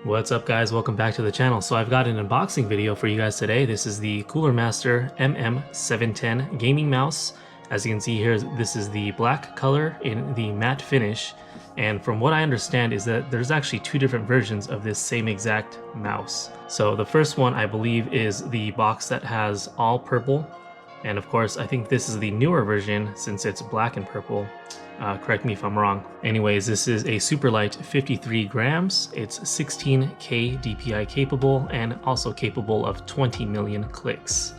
What's up guys, welcome back to the channel. So I've got an unboxing video for you guys today. This is the Cooler Master MM710 gaming mouse. As you can see here, this is the black color in the matte finish. And from what I understand is that there's actually two different versions of this same exact mouse. So the first one I believe is the box that has all purple. And of course, I think this is the newer version since it's black and purple. Correct me if I'm wrong. Anyways, this is a super light 53 grams. It's 16K DPI capable and also capable of 20 million clicks.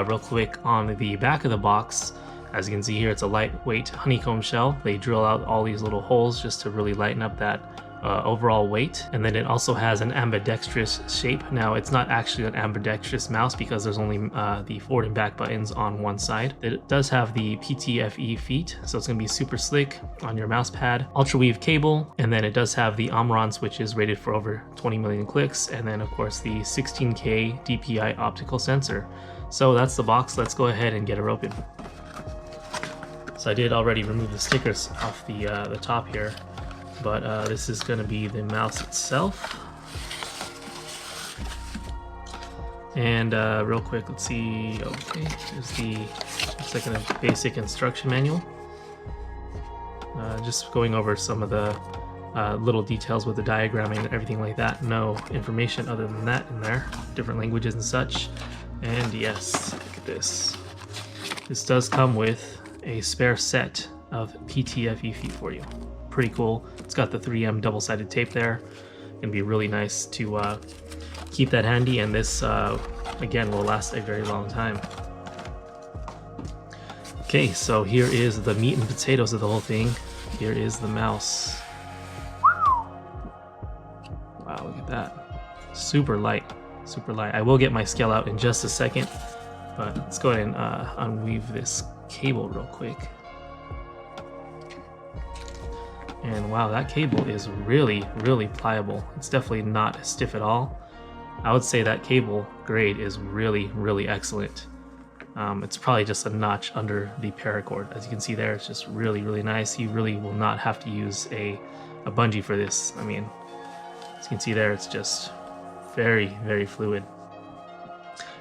Real quick on the back of the box, as you can see here, it's a lightweight honeycomb shell. They drill out all these little holes just to really lighten up that overall weight. And then it also has an ambidextrous shape. Now it's not actually an ambidextrous mouse because there's only the forward and back buttons on one side. It does have the PTFE feet, so it's going to be super slick on your mouse pad. Ultra weave cable, and then it does have the Omron switches rated for over 20 million clicks, and then of course the 16K DPI optical sensor. So that's the box. Let's go ahead and get her open. So I did already remove the stickers off the top here. But this is going to be the mouse itself. And real quick, let's see. Okay, there's looks like a basic instruction manual. Just going over some of the little details with the diagramming and everything like that. No information other than that in there. Different languages and such. And yes, look at this. This does come with a spare set of PTFE feet for you. Pretty cool. It's got the 3M double-sided tape there. Gonna be really nice to keep that handy, and this again will last a very long time. Okay, so here is the meat and potatoes of the whole thing. Here is the mouse. Wow, look at that. Super light, super light. I will get my scale out in just a second, but let's go ahead and unweave this cable real quick. And wow, that cable is really, really pliable. It's definitely not stiff at all. I would say that cable grade is really, really excellent. It's probably just a notch under the paracord. As you can see there, it's just really, really nice. You really will not have to use a bungee for this. I mean, as you can see there, it's just very, very fluid.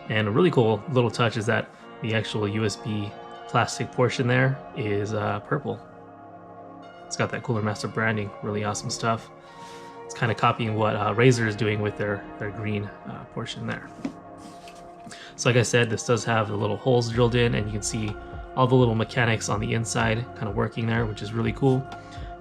And a really cool little touch is that the actual USB plastic portion there is purple. It's got that Cooler Master branding, really awesome stuff. It's kind of copying what Razer is doing with their green portion there. So like I said, this does have the little holes drilled in, and you can see all the little mechanics on the inside kind of working there, which is really cool.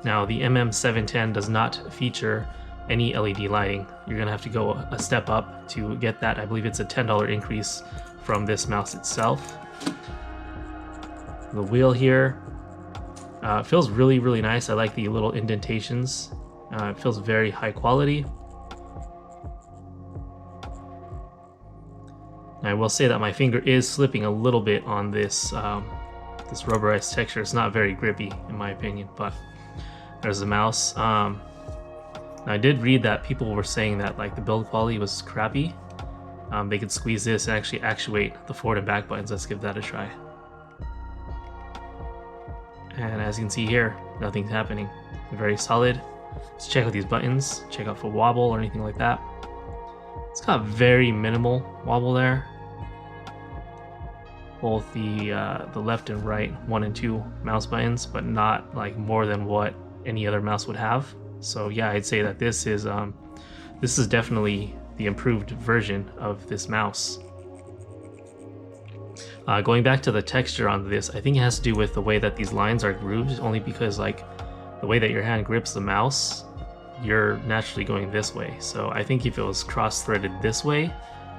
Now the MM710 does not feature any LED lighting. You're gonna have to go a step up to get that. I believe it's a $10 increase from this mouse itself. The wheel here, it feels really, really nice. I like the little indentations. It feels very high quality. I will say that my finger is slipping a little bit on this this rubberized texture. It's not very grippy in my opinion, but there's the mouse. I did read that people were saying that like the build quality was crappy. They could squeeze this and actually actuate the forward and back buttons. Let's give that a try. And as you can see here, nothing's happening. Very solid. Let's check out these buttons, check out for wobble or anything like that. It's got very minimal wobble there. Both the left and right 1 and 2 mouse buttons, but not like more than what any other mouse would have. So yeah, I'd say that this is definitely the improved version of this mouse. Going back to the texture on this, I think it has to do with the way that these lines are grooved, only because like the way that your hand grips the mouse, you're naturally going this way. So I think if it was cross-threaded this way,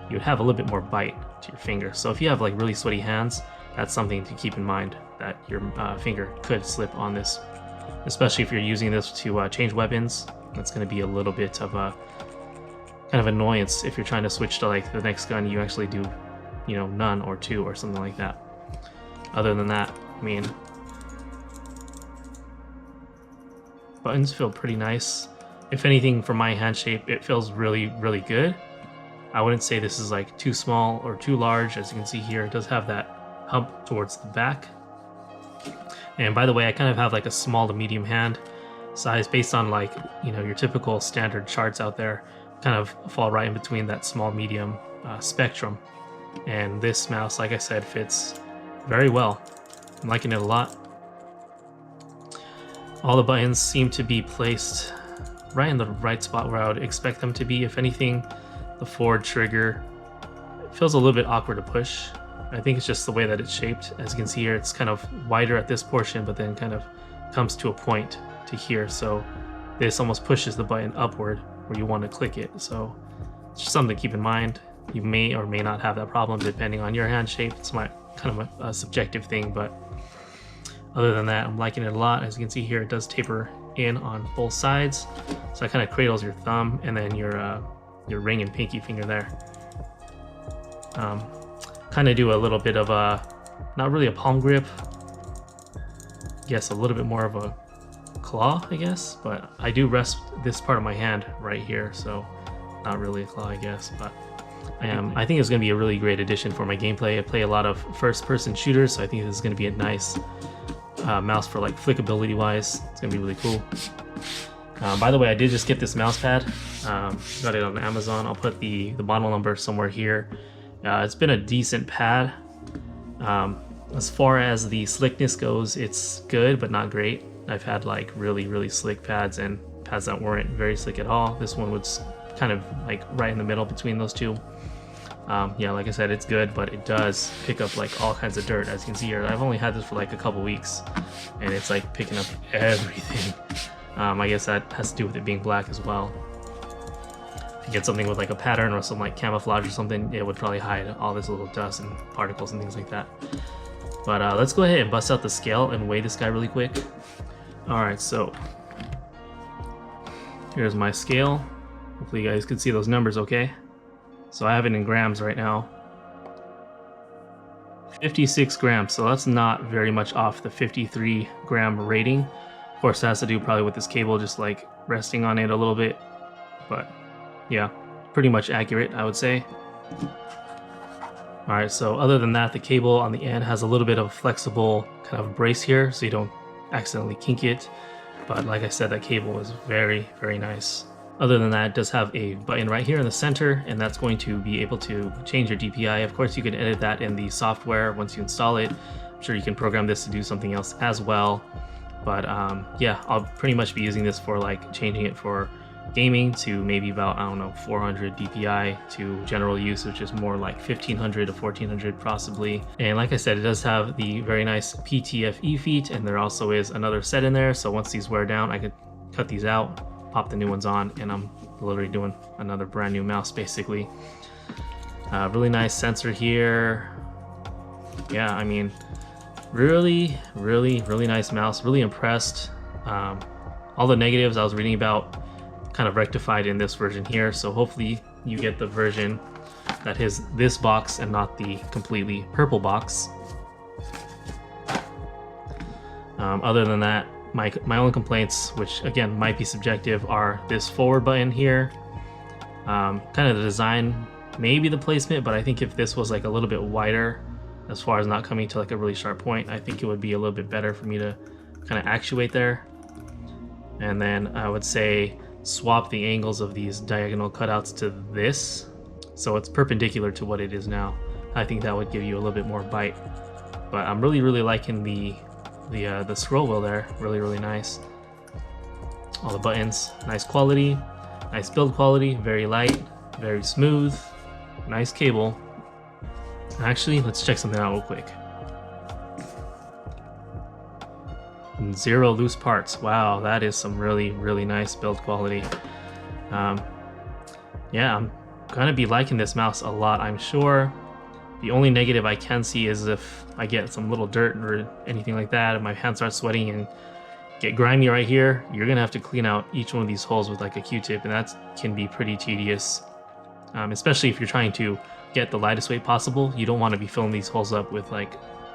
you would have a little bit more bite to your finger. So if you have like really sweaty hands, that's something to keep in mind, that your finger could slip on this, especially if you're using this to change weapons. That's going to be a little bit of a kind of annoyance if you're trying to switch to like the next gun. You actually do, you know, none or 2 or something like that. Other than that, I mean, buttons feel pretty nice. If anything, for my hand shape, it feels really, really good. I wouldn't say this is like too small or too large. As you can see here, it does have that hump towards the back. And by the way, I kind of have like a small to medium hand size based on like, you know, your typical standard charts out there. kind of fall right in between that small medium spectrum. And this mouse, like I said, fits very well. I'm liking it a lot. All the buttons seem to be placed right in the right spot where I would expect them to be. If anything, the forward trigger feels a little bit awkward to push. I think it's just the way that it's shaped. As you can see here, it's kind of wider at this portion, but then kind of comes to a point to here. So this almost pushes the button upward where you want to click it. So it's just something to keep in mind. You may or may not have that problem depending on your hand shape. It's kind of a subjective thing, but other than that, I'm liking it a lot. As you can see here, it does taper in on both sides. So it kind of cradles your thumb and then your ring and pinky finger there. Kind of do a little bit of a, not really a palm grip, guess a little bit more of a claw, I guess, but I do rest this part of my hand right here, so not really a claw, I guess, but I think it's going to be a really great addition for my gameplay. I play a lot of first-person shooters, so I think this is going to be a nice mouse for like flickability wise. It's going to be really cool. By the way, I did just get this mouse pad. Got it on Amazon. I'll put the model number somewhere here. It's been a decent pad. As far as the slickness goes, it's good, but not great. I've had like really slick pads and pads that weren't very slick at all. This one was kind of like right in the middle between those two. Yeah, like I said, it's good, but it does pick up like all kinds of dirt. As you can see here, I've only had this for like a couple weeks, and it's like picking up everything. I guess that has to do with it being black as well. If you get something with like a pattern or some like camouflage or something, it would probably hide all this little dust and particles and things like that. But let's go ahead and bust out the scale and weigh this guy really quick. Alright, so here's my scale. Hopefully you guys can see those numbers okay. So I have it in grams right now. 56 grams, so that's not very much off the 53 gram rating. Of course, that has to do probably with this cable just like resting on it a little bit. But yeah, pretty much accurate, I would say. Alright, so other than that, the cable on the end has a little bit of flexible kind of brace here, so you don't accidentally kink it. But like I said, that cable is very nice. Other than that, it does have a button right here in the center, and that's going to be able to change your DPI. Of course, you can edit that in the software once you install it. I'm sure you can program this to do something else as well. But yeah, I'll pretty much be using this for like changing it for gaming to maybe about, I don't know, 400 DPI to general use, which is more like 1500 to 1400 possibly. And like I said, it does have the very nice PTFE feet, and there also is another set in there. So once these wear down, I could cut these out, pop the new ones on, and I'm literally doing another brand new mouse basically. Really nice sensor here. Yeah, I mean, really nice mouse. Really impressed. All the negatives I was reading about kind of rectified in this version here, so hopefully you get the version that has this box and not the completely purple box. Other than that, my only complaints, which again might be subjective, are this forward button here. Kind of the design, maybe the placement, but I think if this was like a little bit wider as far as not coming to like a really sharp point, I think it would be a little bit better for me to kind of actuate there. And then I would say swap the angles of these diagonal cutouts to this, so it's perpendicular to what it is now. I think that would give you a little bit more bite. But I'm really liking the scroll wheel there. Really nice. All the buttons, nice quality, nice build quality, very light, very smooth, nice cable. Actually, let's check something out real quick. 0 loose parts. Wow, that is some really nice build quality. Yeah, I'm gonna be liking this mouse a lot, I'm sure. The only negative I can see is if I get some little dirt or anything like that, and my hands start sweating and get grimy right here, you're gonna have to clean out each one of these holes with like a Q-tip, and that can be pretty tedious. Especially if you're trying to get the lightest weight possible. You don't want to be filling these holes up with like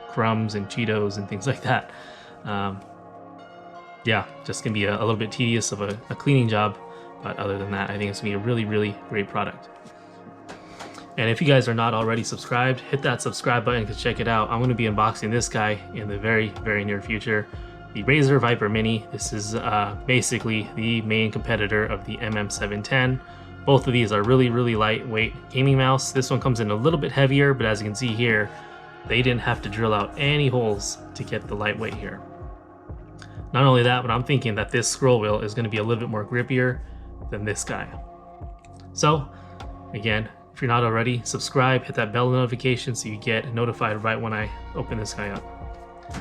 crumbs and Cheetos and things like that. Yeah, just gonna be a little bit tedious of a cleaning job, but other than that, I think it's gonna be a really great product. And if you guys are not already subscribed, hit that subscribe button to check it out. I'm gonna be unboxing this guy in the very near future, the Razer Viper Mini. This is basically the main competitor of the MM710, Both of these are really lightweight gaming mouse. This one comes in a little bit heavier, but as you can see here, they didn't have to drill out any holes to get the lightweight here. Not only that, but I'm thinking that this scroll wheel is going to be a little bit more grippier than this guy. So again, if you're not already, subscribe, hit that bell notification so you get notified right when I open this guy up.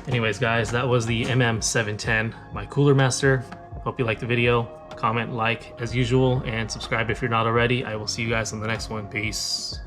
Anyways guys, that was the MM710, my Cooler Master. Hope you liked the video. Comment, like as usual, and subscribe if you're not already. I will see you guys on the next one. Peace.